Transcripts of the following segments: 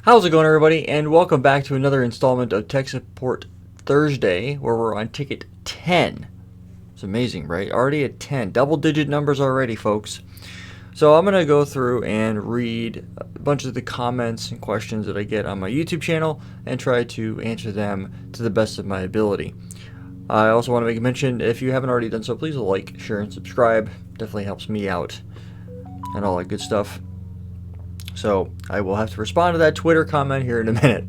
How's it going, everybody? And welcome back to another installment of Tech Support Thursday, where we're on ticket 10. It's amazing, right? Already at 10. Double-digit numbers already, folks. So I'm going to go through and read a bunch of the comments and questions that I get on my YouTube channel and try to answer them to the best of my ability. I also want to make a mention, if you haven't already done so, please like, share, and subscribe. Definitely helps me out and all that good stuff. So I will have to respond to that Twitter comment here in a minute.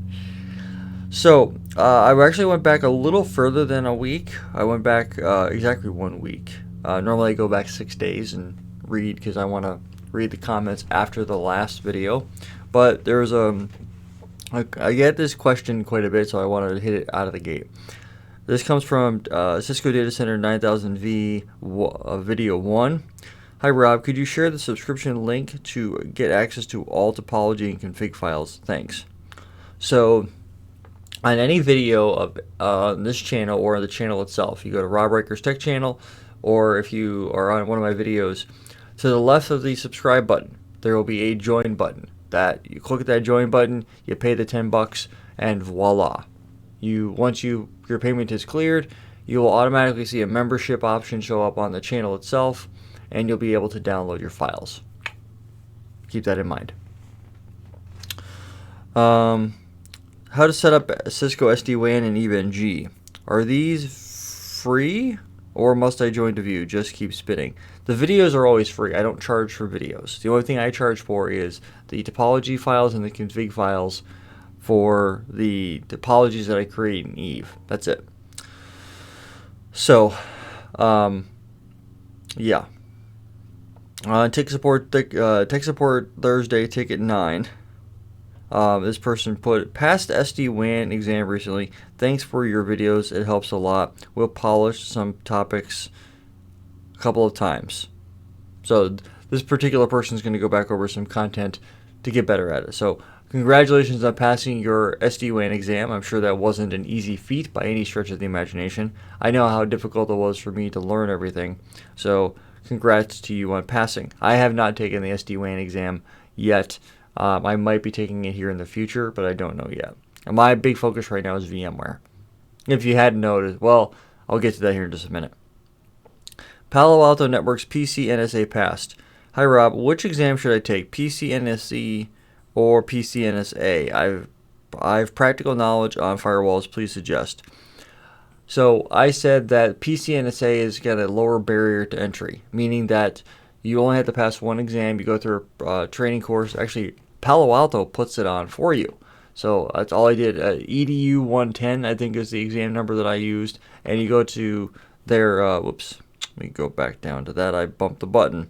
So I actually went back a little further than a week. I went back exactly 1 week. Normally I go back 6 days and read because I want to read the comments after the last video. But there's I get this question quite a bit, so I wanted to hit it out of the gate. This comes from Cisco Data Center 9000V video 1. Hi Rob, could you share the subscription link to get access to all topology and config files? Thanks. So on any video of this channel or the channel itself, you go to Rob Reicher's Tech channel, or if you are on one of my videos, to the left of the subscribe button, there will be a join button. That you click that join button, you pay the $10, and voila. Once your payment is cleared, you will automatically see a membership option show up on the channel itself, and you'll be able to download your files. Keep that in mind. How to set up Cisco SD-WAN and EVE-NG. Are these free or must I join to view? Just keep spinning. The videos are always free. I don't charge for videos. The only thing I charge for is the topology files and the config files for the topologies that I create in Eve. That's it. So, yeah. Tech support Thursday, ticket 9. This person put, passed SD-WAN exam recently. Thanks for your videos. It helps a lot. We'll polish some topics a couple of times. So this particular person is going to go back over some content to get better at it. So congratulations on passing your SD-WAN exam. I'm sure that wasn't an easy feat by any stretch of the imagination. I know how difficult it was for me to learn everything. So congrats to you on passing. I have not taken the SD-WAN exam yet. I might be taking it here in the future, but I don't know yet. And my big focus right now is VMware. If you hadn't noticed, well, I'll get to that here in just a minute. Palo Alto Networks PC-NSA passed. Hi Rob, which exam should I take? PC-NSE or PC-NSA? I've practical knowledge on firewalls. Please suggest. So I said that PC-NSA has got a lower barrier to entry, meaning that you only have to pass one exam. You go through a training course. Actually, Palo Alto puts it on for you. So that's all I did. EDU 110, I think, is the exam number that I used. And you go to their, whoops, let me go back down to that. I bumped the button.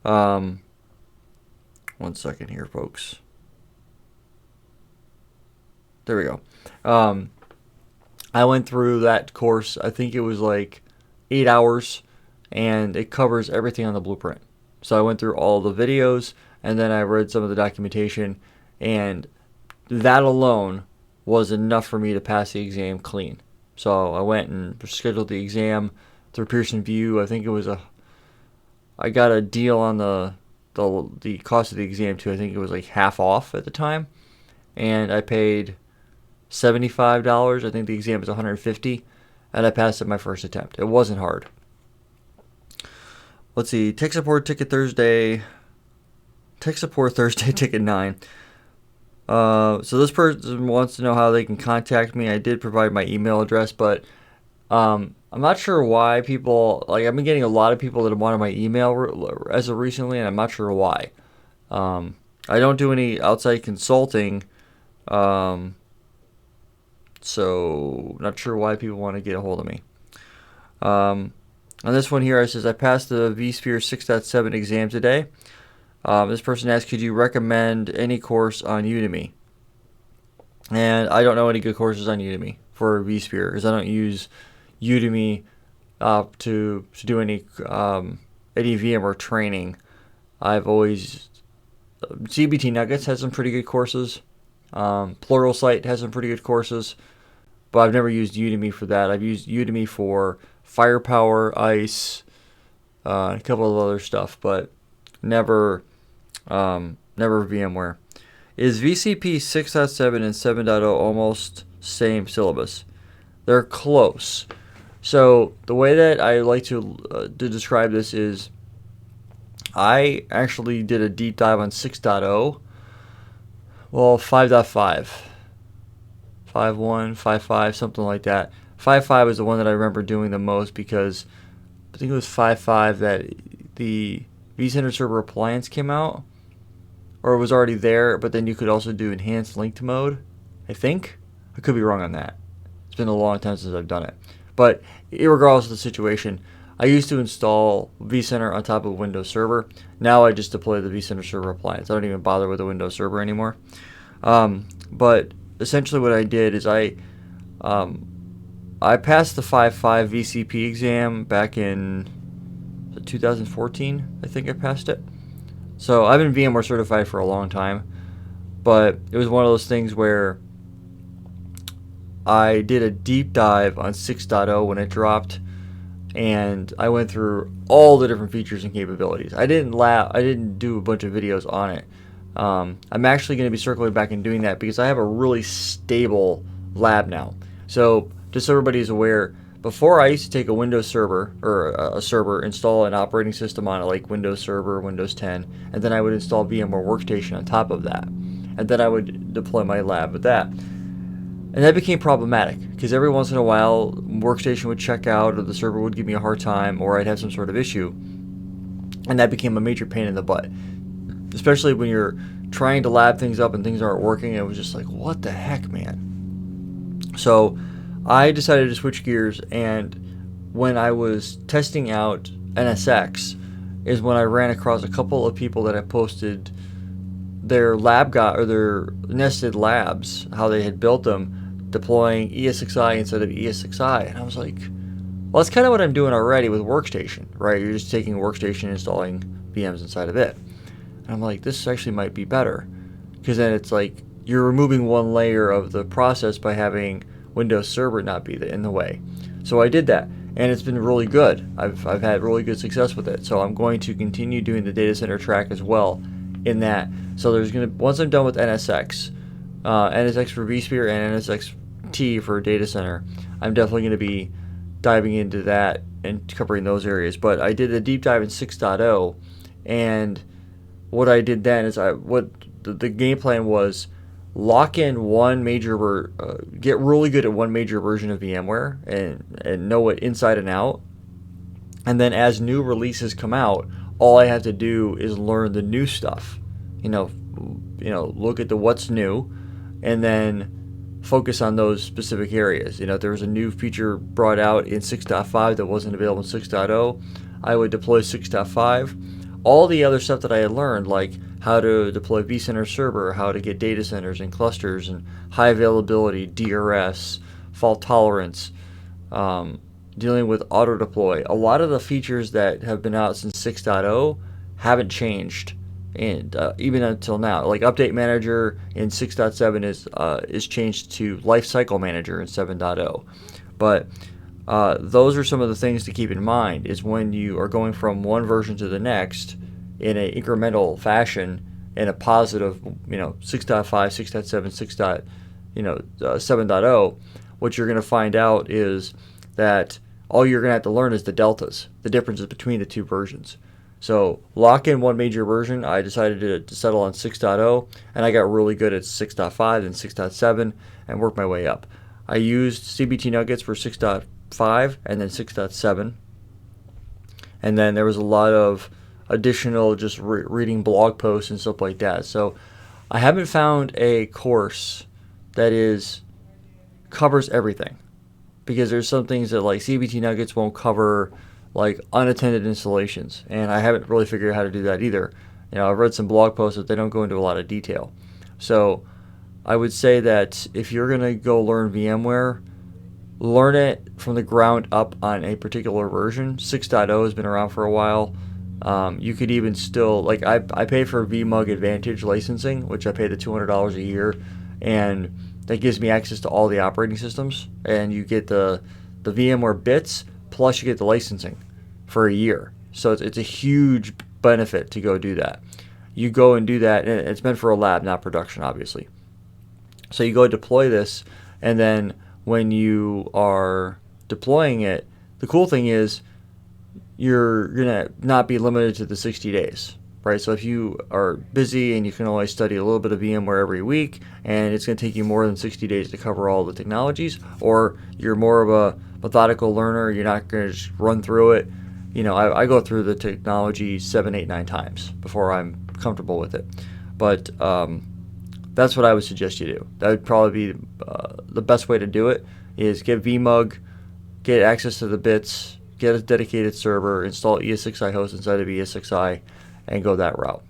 1 second here, folks. There we go. I went through that course. I think it was like 8 hours, and it covers everything on the blueprint. So I went through all the videos, and then I read some of the documentation, and that alone was enough for me to pass the exam clean. So I went and scheduled the exam through Pearson VUE. I think it was I got a deal on the cost of the exam too. I think it was like half off at the time, and I paid $75. I think the exam was $150, and I passed it my first attempt. It wasn't hard. Let's see. Tech support Thursday, ticket 9. So this person wants to know how they can contact me. I did provide my email address, but I'm not sure why people, like, I've been getting a lot of people that have wanted my email as of recently, and I'm not sure why. I don't do any outside consulting, so not sure why people want to get a hold of me. On this one here, it says, I passed the vSphere 6.7 exam today. This person asked, could you recommend any course on Udemy? And I don't know any good courses on Udemy for vSphere, because I don't use Udemy to do any VMware training. I've always... CBT Nuggets has some pretty good courses. Pluralsight has some pretty good courses. But I've never used Udemy for that. I've used Udemy for Firepower, ICE, a couple of other stuff, but never VMware. is VCP 6.7 and 7.0 almost same syllabus? They're close. So the way that I like to describe this is I actually did a deep dive on 6.0. Well, 5.5. 5.1, 5.5, something like that. 5.5 is the one that I remember doing the most because I think it was 5.5 that the vCenter Server appliance came out. Or it was already there, but then you could also do enhanced linked mode, I think. I could be wrong on that. It's been a long time since I've done it. But regardless of the situation, I used to install vCenter on top of Windows Server. Now I just deploy the vCenter Server appliance. I don't even bother with the Windows Server anymore. But essentially what I did is I passed the 5.5 VCP exam back in 2014. I think I passed it. So I've been VMware certified for a long time, but it was one of those things where I did a deep dive on 6.0 when it dropped, and I went through all the different features and capabilities. I didn't do a bunch of videos on it. I'm actually going to be circling back and doing that because I have a really stable lab now. So just so everybody is aware, before I used to take a Windows server or a server, install an operating system on it like Windows Server, Windows 10, and then I would install VMware Workstation on top of that. And then I would deploy my lab with that. And that became problematic because every once in a while Workstation would check out or the server would give me a hard time or I'd have some sort of issue. And that became a major pain in the butt. Especially when you're trying to lab things up and things aren't working. It was just like, what the heck, man? So I decided to switch gears, and when I was testing out NSX is when I ran across a couple of people that had posted their their nested labs, how they had built them, deploying ESXi instead of ESXi, and I was like, well, that's kind of what I'm doing already with Workstation, right? You're just taking Workstation and installing VMs inside of it. And I'm like, this actually might be better, because then it's like you're removing one layer of the process by having Windows Server not be in the way. So I did that, and it's been really good. I've had really good success with it. So I'm going to continue doing the data center track as well in that. So there's going to, once I'm done with NSX, NSX for vSphere and NSXT for data center, I'm definitely going to be diving into that and covering those areas. But I did a deep dive in 6.0, and what I did then is the game plan was lock in one major, get really good at one major version of VMware and know it inside and out. And then as new releases come out, all I have to do is learn the new stuff. Look at the what's new, and then focus on those specific areas. If there was a new feature brought out in 6.5 that wasn't available in 6.0, I would deploy 6.5. All the other stuff that I had learned, like how to deploy vCenter Server, how to get data centers and clusters, and high availability, DRS, fault tolerance, dealing with auto deploy. A lot of the features that have been out since 6.0 haven't changed, and even until now. Like Update Manager in 6.7 is changed to Lifecycle Manager in 7.0. But those are some of the things to keep in mind, is when you are going from one version to the next in an incremental fashion in a positive, 6.5, 6.7, 7.0, what you're going to find out is that all you're going to have to learn is the deltas, the differences between the two versions. So lock in one major version. I decided to settle on 6.0, and I got really good at 6.5 and 6.7 and worked my way up. I used CBT nuggets for 6.5 and then 6.7. And then there was a lot of additional just reading blog posts and stuff like that. So I haven't found a course that covers everything, because there's some things that like CBT nuggets won't cover, like unattended installations, and I haven't really figured out how to do that either. I've read some blog posts that they don't go into a lot of detail. So I would say that if you're going to go learn VMware, learn it from the ground up on a particular version. 6.0 has been around for a while. You could even still, like I pay for vMug Advantage licensing, which I pay the $200 a year, and that gives me access to all the operating systems, and you get the VMware bits, plus you get the licensing for a year. So it's a huge benefit to go do that. you go and do that, and it's meant for a lab, not production, obviously. So you go deploy this, and then when you are deploying it, the cool thing is you're gonna not be limited to the 60 days, right? So if you are busy and you can only study a little bit of VMware every week, and it's gonna take you more than 60 days to cover all the technologies, or you're more of a methodical learner, you're not gonna just run through it. You know, I go through the technology 7, 8, 9 times before I'm comfortable with it. But that's what I would suggest you do. That would probably be the best way to do it, is get vmug, get access to the bits, get a dedicated server, install ES6i host inside of ES6i, and go that route.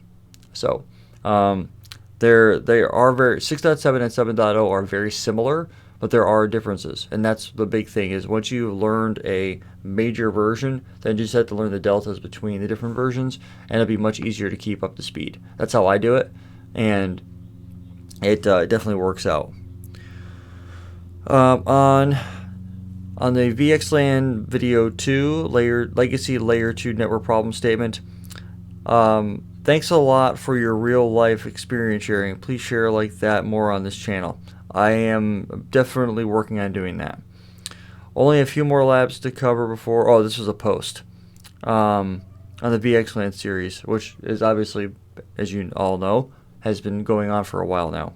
So they are very 6.7 and 7.0 are very similar, but there are differences, and that's the big thing. Is once you've learned a major version, then you just have to learn the deltas between the different versions, and it'll be much easier to keep up to speed. That's how I do it, and it definitely works out. On the VXLAN video 2 legacy layer 2 network problem statement. Thanks a lot for your real life experience sharing. Please share like that more on this channel. I am definitely working on doing that. Only a few more labs to cover before. Oh, this was a post on the VXLAN series, which is obviously, as you all know, has been going on for a while now.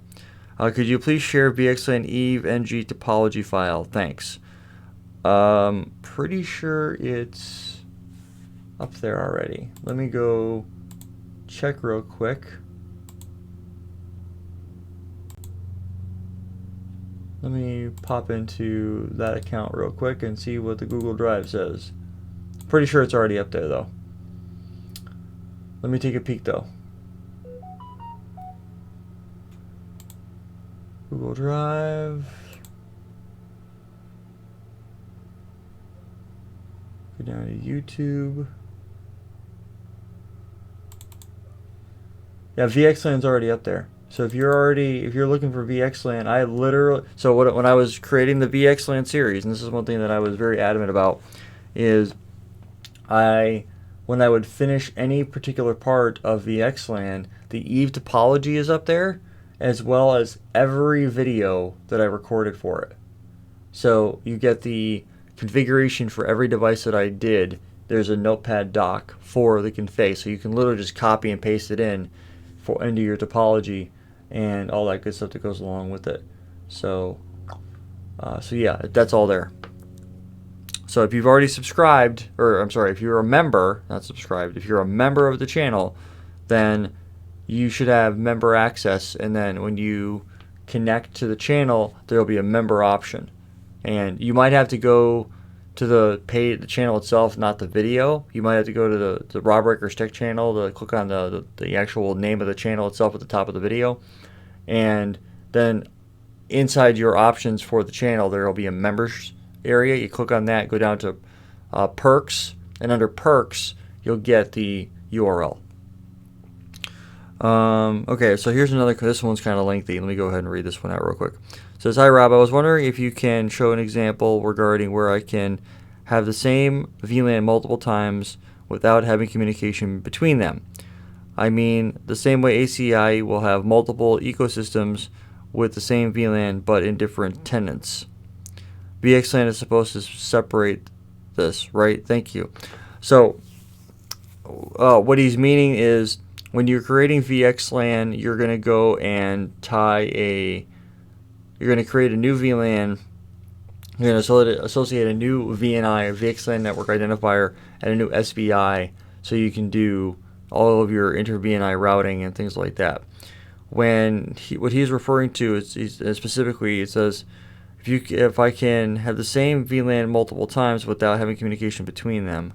Could you please share VXLAN Eve NG topology file? Thanks. Pretty sure it's up there already. Let me go check real quick. Let me pop into that account real quick and see what the Google Drive says. Pretty sure it's already up there though. Let me take a peek though. Google Drive. Go down to YouTube. Yeah, VXLAN's already up there. So if you're looking for VXLAN, I literally, when I was creating the VXLAN series, and this is one thing that I was very adamant about, is when I would finish any particular part of VXLAN, the Eve topology is up there, as well as every video that I recorded for it. So you get the configuration for every device that I did. There's a notepad doc for the config, so you can literally just copy and paste it into your topology and all that good stuff that goes along with it. So yeah, that's all there. So if you've already subscribed, or I'm sorry, if you're a member, not subscribed, if you're a member of the channel, then you should have member access, and then when you connect to the channel, there will be a member option. And you might have to go to the channel itself, not the video. You might have to go to the Rob Breakers Tech channel to click on the actual name of the channel itself at the top of the video. And then inside your options for the channel, there will be a members area. You click on that, go down to perks, and under perks, you'll get the URL. Okay, so here's another. This one's kind of lengthy. Let me go ahead and read this one out real quick. It says, hi Rob, I was wondering if you can show an example regarding where I can have the same VLAN multiple times without having communication between them. I mean, the same way ACI will have multiple ecosystems with the same VLAN but in different tenants. VXLAN is supposed to separate this, right? Thank you. So what he's meaning is when you're creating VXLAN, you're going to go and you're going to create a new VLAN. You're going to associate a new VNI, or VXLAN network identifier, and a new SVI, so you can do all of your inter-VNI routing and things like that. What he's referring to is specifically, it says, if I can have the same VLAN multiple times without having communication between them.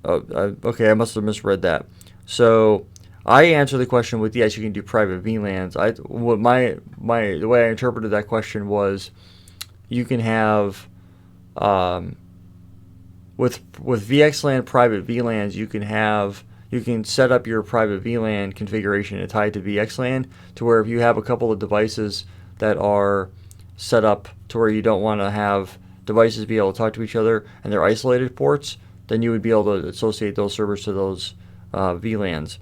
Okay, I must have misread that. So I answer the question with yes, you can do private VLANs. The way I interpreted that question was, you can have with VXLAN private VLANs, you can set up your private VLAN configuration and tie it to VXLAN, to where if you have a couple of devices that are set up to where you don't want to have devices be able to talk to each other and they're isolated ports, then you would be able to associate those servers to those VLANs.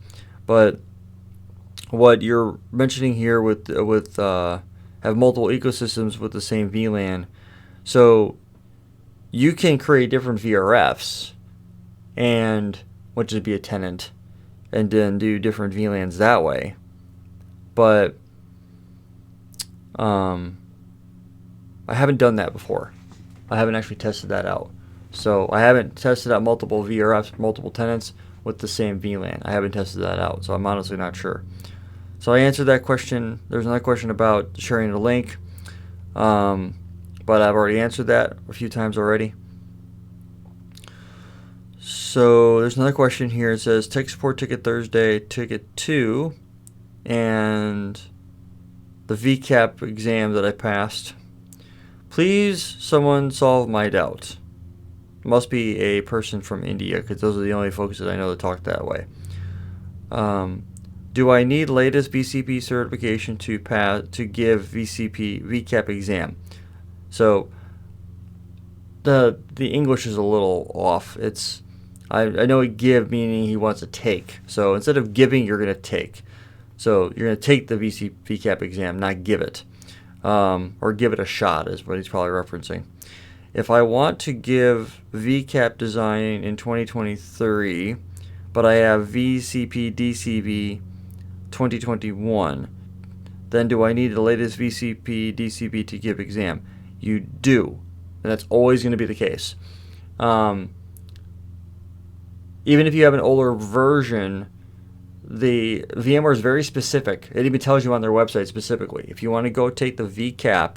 But what you're mentioning here with have multiple ecosystems with the same VLAN, so you can create different VRFs, and which would be a tenant, and then do different VLANs that way. But I haven't done that before. I haven't actually tested that out. So I haven't tested out multiple VRFs, multiple tenants with the same VLAN. I haven't tested that out, so I'm honestly not sure. So I answered that question. There's another question about sharing the link, but I've already answered that a few times already. So there's another question here. It says tech support ticket Thursday, ticket 2, and the VCAP exam that I passed. Please, someone solve my doubt. Must be a person from India, because those are the only folks that I know that talk that way. Do I need latest VCP certification to give VCAP exam? So the English is a little off. I know give meaning he wants to take. So instead of giving, you're going to take. So you're going to take the VCAP exam, not give it. Or give it a shot is what he's probably referencing. If I want to give VCAP design in 2023, but I have VCP DCB 2021, then do I need the latest VCP DCB to give exam? You do. And that's always going to be the case. Even if you have an older version, the VMware is very specific. It even tells you on their website specifically. If you want to go take the VCAP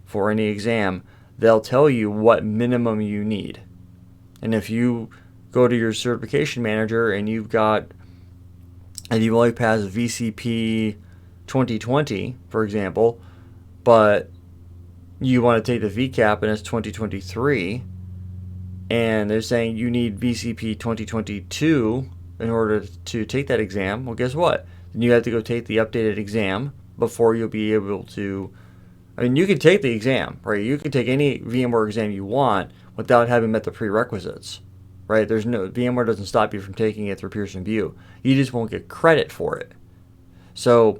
for any exam, they'll tell you what minimum you need. And if you go to your certification manager and you've only passed VCP 2020, for example, but you want to take the VCAP and it's 2023, and they're saying you need VCP 2022 in order to take that exam, well, guess what? Then you have to go take the updated exam before you'll be able to. I mean, you can take the exam, right? You can take any VMware exam you want without having met the prerequisites, right? VMware doesn't stop you from taking it through Pearson VUE. You just won't get credit for it. So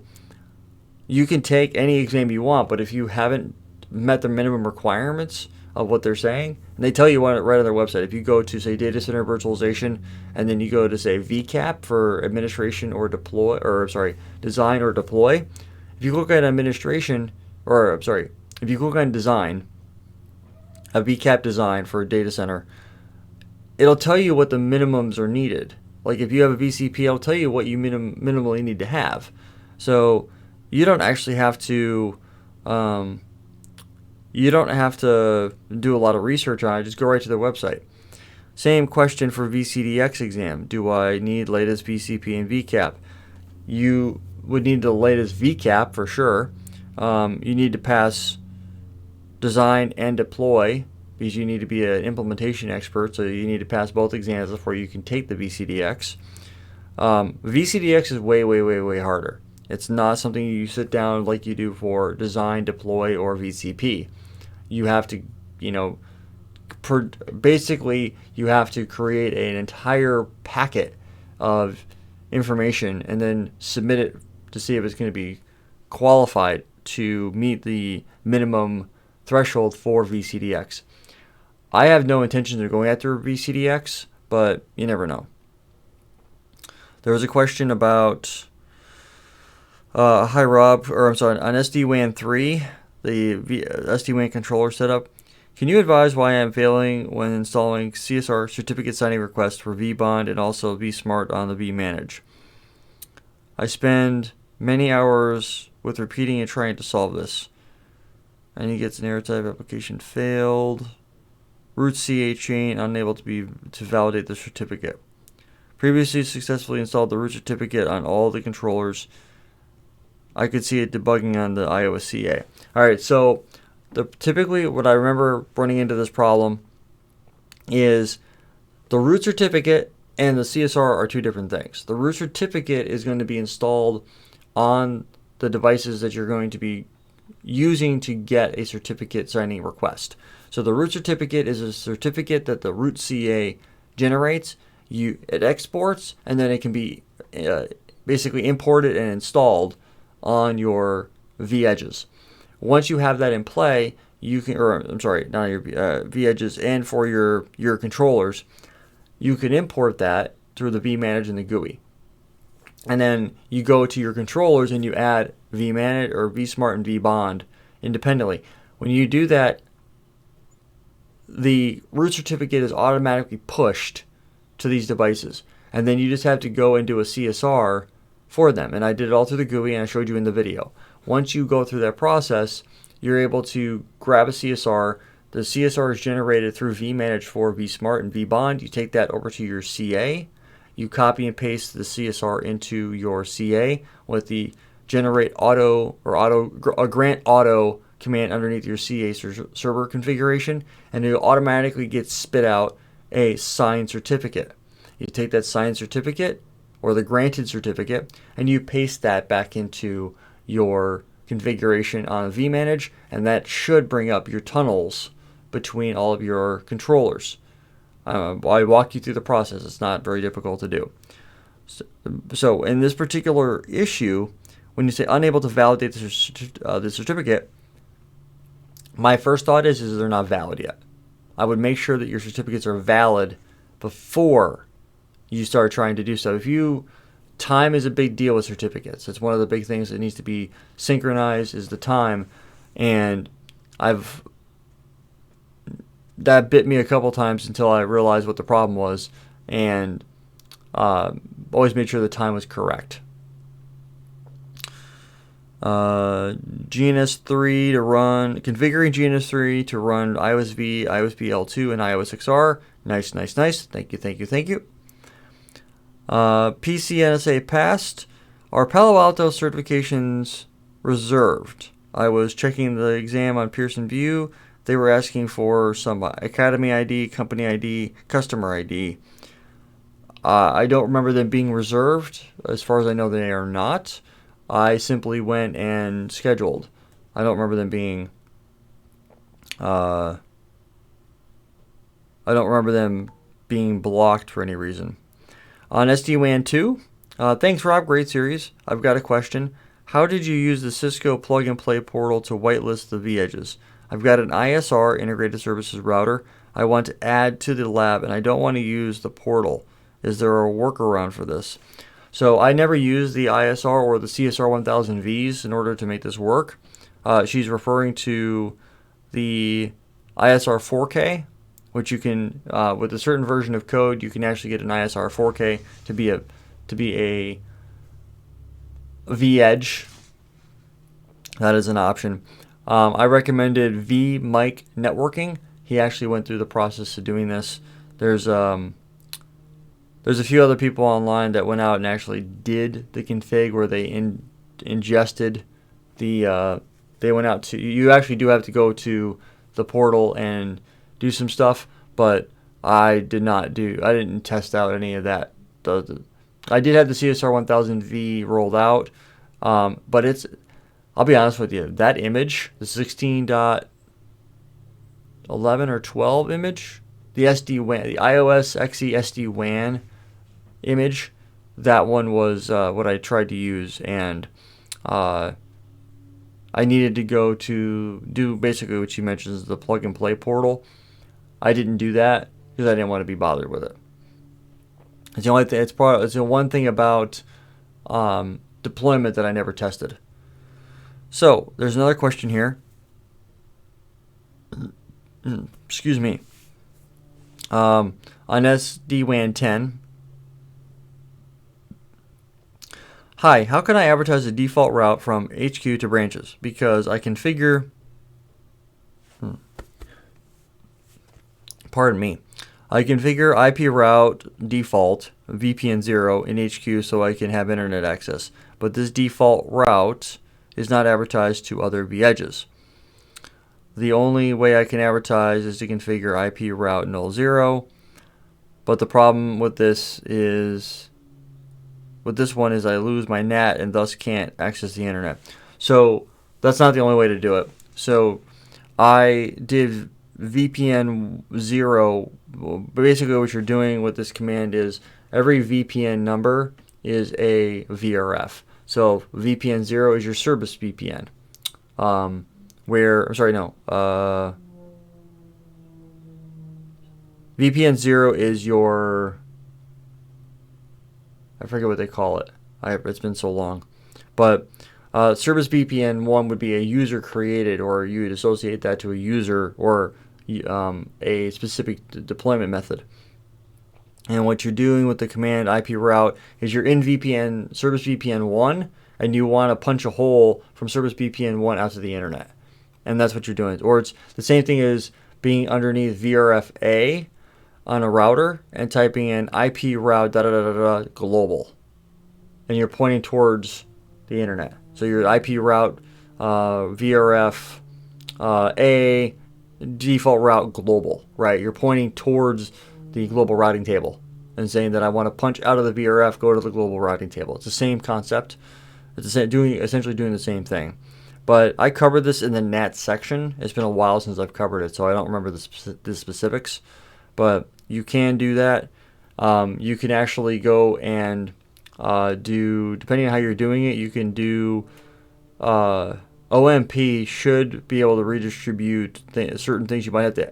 you can take any exam you want, but if you haven't met the minimum requirements of what they're saying, and they tell you right on their website. If you go to, say, data center virtualization, and then you go to, say, VCAP for administration or deploy, design or deploy, if you click on administration, if you click on design, a VCAP design for a data center, it'll tell you what the minimums are needed. Like if you have a VCP, it'll tell you what you minimally need to have. So you don't actually have to. You don't have to do a lot of research on it. Just go right to their website. Same question for VCDX exam. Do I need latest VCP and VCAP? You would need the latest VCAP for sure. You need to pass design and deploy because you need to be an implementation expert. So you need to pass both exams before you can take the VCDX. VCDX is way, way, way, way harder. It's not something you sit down like you do for design, deploy, or VCP. You have to, basically you have to create an entire packet of information and then submit it to see if it's going to be qualified to meet the minimum threshold for VCDX. I have no intention of going after VCDX, but you never know. There was a question about hi Rob, on SD-WAN 3, the SD-WAN controller setup. Can you advise why I'm failing when installing CSR certificate signing requests for vBond and also vSmart on the vManage? I spend many hours with repeating and trying to solve this. And he gets an error type application failed. Root CA chain unable to validate the certificate. Previously successfully installed the root certificate on all the controllers. I could see it debugging on the iOS CA. Alright, so typically what I remember running into this problem is the root certificate and the CSR are two different things. The root certificate is going to be installed on the devices that you're going to be using to get a certificate signing request. So the root certificate is a certificate that the root CA generates, it exports, and then it can be basically imported and installed on your V-edges. Once you have that in play, you can, or I'm sorry, not your V-edges, and for your controllers, you can import that through the vManage and the GUI. And then you go to your controllers and you add vManage or vSmart and vBond independently. When you do that, the root certificate is automatically pushed to these devices. And then you just have to go and do a CSR for them. And I did it all through the GUI, and I showed you in the video. Once you go through that process, you're able to grab a CSR. The CSR is generated through vManage for vSmart and vBond. You take that over to your CA. You copy and paste the CSR into your CA with the generate auto or grant auto command underneath your CA server configuration, and it'll automatically get spit out a signed certificate. You take that signed certificate or the granted certificate and you paste that back into your configuration on vManage, and that should bring up your tunnels between all of your controllers. I walk you through the process. It's not very difficult to do. So in this particular issue, when you say unable to validate the certificate, my first thought is they're not valid yet. I would make sure that your certificates are valid before you start trying to do so. Time is a big deal with certificates. It's one of the big things that needs to be synchronized is the time, and that bit me a couple times until I realized what the problem was, and always made sure the time was correct. GNS3 to run, configuring GNS3 to run iOS-V, iOS-BL2, and iOS-XR. Nice. Thank you. PCNSA passed. Are Palo Alto certifications reserved? I was checking the exam on Pearson VUE. They were asking for some Academy ID, company ID, customer ID. I don't remember them being reserved. As far as I know, they are not. I simply went and scheduled. I don't remember them being... I don't remember them being blocked for any reason. On SD-WAN 2, thanks Rob, great series. I've got a question. How did you use the Cisco plug-and-play portal to whitelist the V-edges? I've got an ISR, Integrated Services Router, I want to add to the lab, and I don't want to use the portal. Is there a workaround for this? So I never used the ISR or the CSR 1000Vs in order to make this work. She's referring to the ISR 4K, which you can, with a certain version of code, you can actually get an ISR 4K to be a V-edge. That is an option. I recommended vMic networking. He actually went through the process of doing this. There's a few other people online that went out and actually did the config where they ingested the. They went out to. You actually do have to go to the portal and do some stuff, but I didn't test out any of that. I did have the CSR 1000V rolled out, but I'll be honest with you, that image, the 16.11 or 12 image, the SD-WAN, the iOS XE SD-WAN image, that one was what I tried to use, and I needed to go to do basically what she mentions, the plug-and-play portal. I didn't do that because I didn't want to be bothered with it. It's the only thing. It's the one thing about deployment that I never tested. So there's another question here. Excuse me. On SD-WAN 10. Hi, how can I advertise a default route from HQ to branches? Because I configure. Pardon me. I configure IP route default VPN 0 in HQ so I can have internet access. But this default route is not advertised to other V-edges. The only way I can advertise is to configure IP route null 0. But the problem with this one is I lose my NAT and thus can't access the internet. So that's not the only way to do it. So I did VPN 0, basically what you're doing with this command is every VPN number is a VRF. So VPN 0 is your service VPN. VPN 0 is your, I forget what they call it. It's been so long. But service VPN 1 would be a user created, or you would associate that to a user or a specific deployment method. And what you're doing with the command IP route is you're in VPN, service VPN 1, and you want to punch a hole from service VPN 1 out to the internet. And that's what you're doing. Or it's the same thing as being underneath VRFA on a router and typing in IP route global. And you're pointing towards the internet. So your IP route VRF A default route global, right? You're pointing towards the global routing table and saying that I want to punch out of the VRF, go to the global routing table. It's the same concept. It's essentially doing the same thing. But I covered this in the NAT section. It's been a while since I've covered it, so I don't remember the specifics. But you can do that. You can actually go and do, depending on how you're doing it, you can do OMP should be able to redistribute certain things. You might have to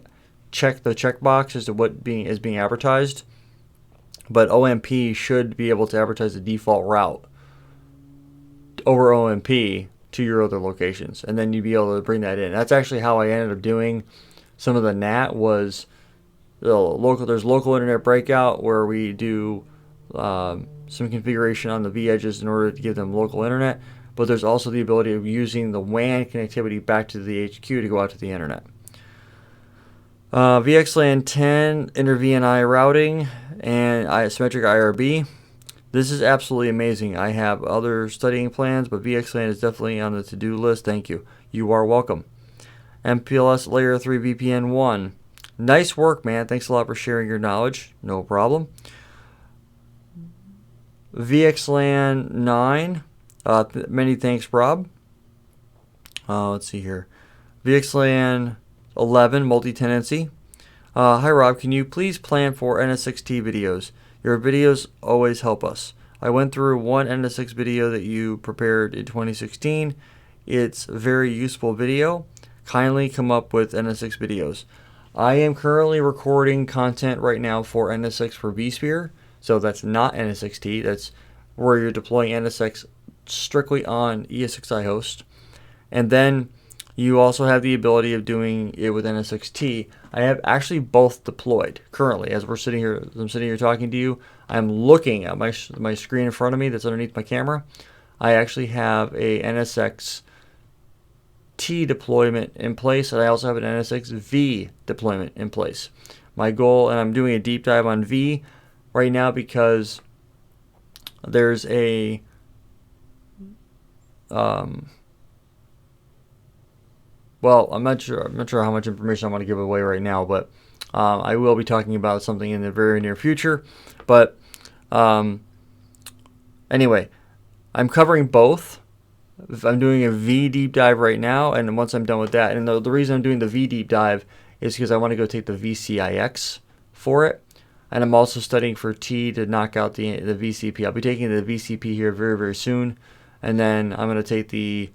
check the checkbox as to what is being advertised. But OMP should be able to advertise the default route over OMP to your other locations, and then you'd be able to bring that in. That's actually how I ended up doing some of the NAT. Was there's local internet breakout where we do some configuration on the V edges in order to give them local internet, but there's also the ability of using the WAN connectivity back to the HQ to go out to the internet. VXLAN 10 inter VNI routing and symmetric IRB. This is absolutely amazing. I have other studying plans, but VXLAN is definitely on the to-do list. Thank you. You are welcome. MPLS Layer 3 VPN 1. Nice work, man. Thanks a lot for sharing your knowledge. No problem. VXLAN 9. Many thanks, Rob. Let's see here. VXLAN 11 multi-tenancy. Hi, Rob. Can you please plan for NSXT videos? Your videos always help us. I went through one NSX video that you prepared in 2016. It's a very useful video. Kindly come up with NSX videos. I am currently recording content right now for NSX for vSphere. So that's not NSXT. That's where you're deploying NSX strictly on ESXi host. And then you also have the ability of doing it with NSXT. I have actually both deployed currently. As I'm sitting here talking to you, I'm looking at my screen in front of me that's underneath my camera. I actually have a NSXT deployment in place, and I also have an NSXV deployment in place. My goal, and I'm doing a deep dive on V right now because there's a well, I'm not sure how much information I want to give away right now, but I will be talking about something in the very near future. But anyway, I'm covering both. I'm doing a V deep dive right now, and once I'm done with that, and the reason I'm doing the V deep dive is because I want to go take the VCIX for it, and I'm also studying for T to knock out the VCP. I'll be taking the VCP here very, very soon, and then I'm going to take the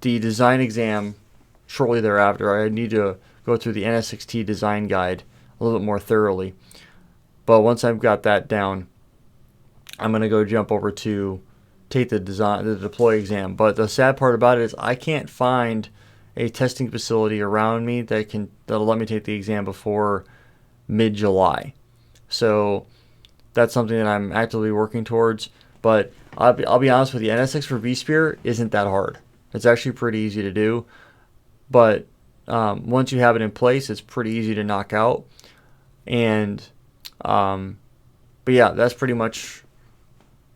design exam shortly thereafter. I need to go through the NSXT design guide a little bit more thoroughly. But once I've got that down, I'm going to go jump over to take the deploy exam. But the sad part about it is I can't find a testing facility around me that'll let me take the exam before mid-July. So that's something that I'm actively working towards. But I'll be honest with you, NSX for vSphere isn't that hard. It's actually pretty easy to do, but once you have it in place, it's pretty easy to knock out. And but yeah, that's pretty much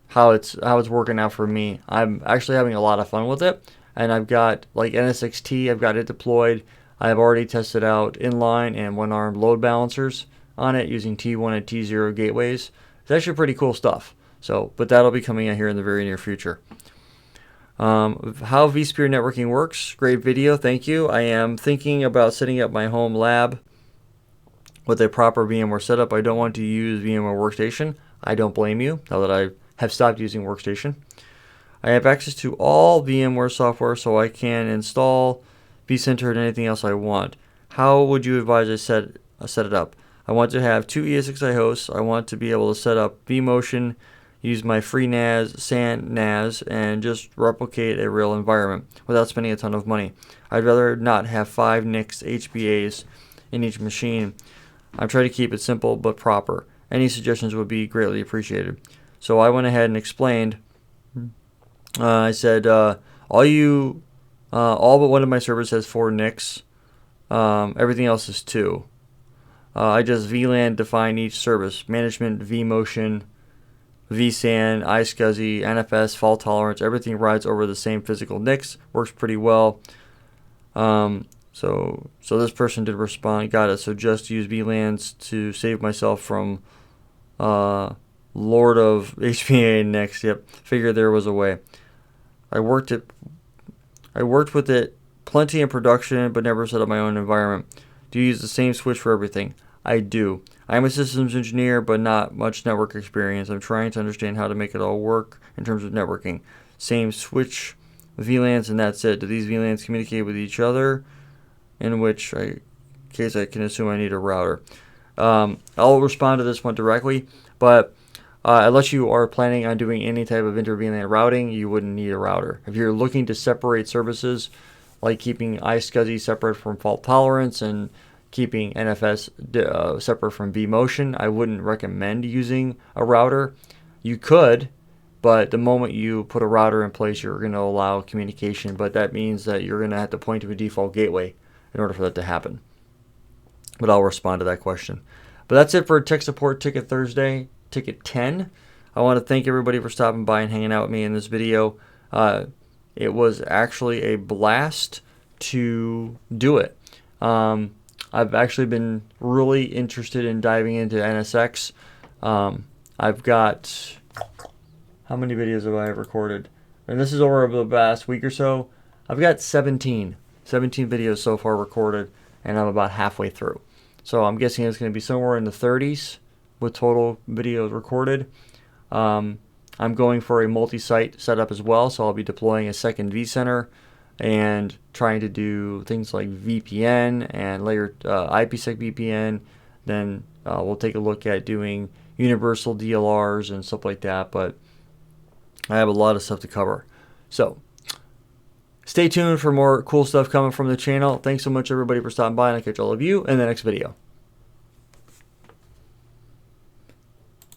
how it's working out for me. I'm actually having a lot of fun with it, and I've got like NSXT. I've got it deployed. I've already tested out inline and one-armed load balancers on it using T1 and T0 gateways. It's actually pretty cool stuff. So, but that'll be coming out here in the very near future. How vSphere networking works. Great video, thank you. I am thinking about setting up my home lab with a proper VMware setup. I don't want to use VMware Workstation. I don't blame you, now that I have stopped using Workstation. I have access to all VMware software, so I can install vCenter and anything else I want. How would you advise I set it up? I want to have 2 ESXi hosts. I want to be able to set up vMotion, use my free NAS, SAN NAS, and just replicate a real environment without spending a ton of money. I'd rather not have 5 NICs HBAs in each machine. I'm trying to keep it simple but proper. Any suggestions would be greatly appreciated. So I went ahead and explained. I said all but one of my servers has 4 NICs. Everything else is 2. I just VLAN define each service: management, vMotion, vSAN, iSCSI, NFS, fault tolerance. Everything rides over the same physical NICs. Works pretty well. So this person did respond. Got it. So just use VLANs to save myself from Lord of HPA NICs. Yep. Figured there was a way. I worked with it plenty in production, but never set up my own environment. Do you use the same switch for everything? I do. I'm a systems engineer, but not much network experience. I'm trying to understand how to make it all work in terms of networking. Same switch, VLANs, and that's it. Do these VLANs communicate with each other? In which case I can assume I need a router. I'll respond to this one directly, but unless you are planning on doing any type of inter-VLAN routing, you wouldn't need a router. If you're looking to separate services, like keeping iSCSI separate from fault tolerance and keeping NFS separate from vMotion, I wouldn't recommend using a router. You could, but the moment you put a router in place, you're going to allow communication, but that means that you're going to have to point to a default gateway in order for that to happen. But I'll respond to that question. But that's it for Tech Support Ticket Thursday, Ticket 10. I want to thank everybody for stopping by and hanging out with me in this video. It was actually a blast to do it. I've actually been really interested in diving into NSX. I've got, how many videos have I recorded? And this is over the past week or so. I've got 17 videos so far recorded, and I'm about halfway through. So I'm guessing it's going to be somewhere in the 30s with total videos recorded. I'm going for a multi-site setup as well, so I'll be deploying a second vCenter and trying to do things like VPN and layer IPsec VPN. Then we'll take a look at doing universal DLRs and stuff like that, but I have a lot of stuff to cover. So stay tuned for more cool stuff coming from the channel. Thanks so much, everybody, for stopping by, and I'll catch all of you in the next video.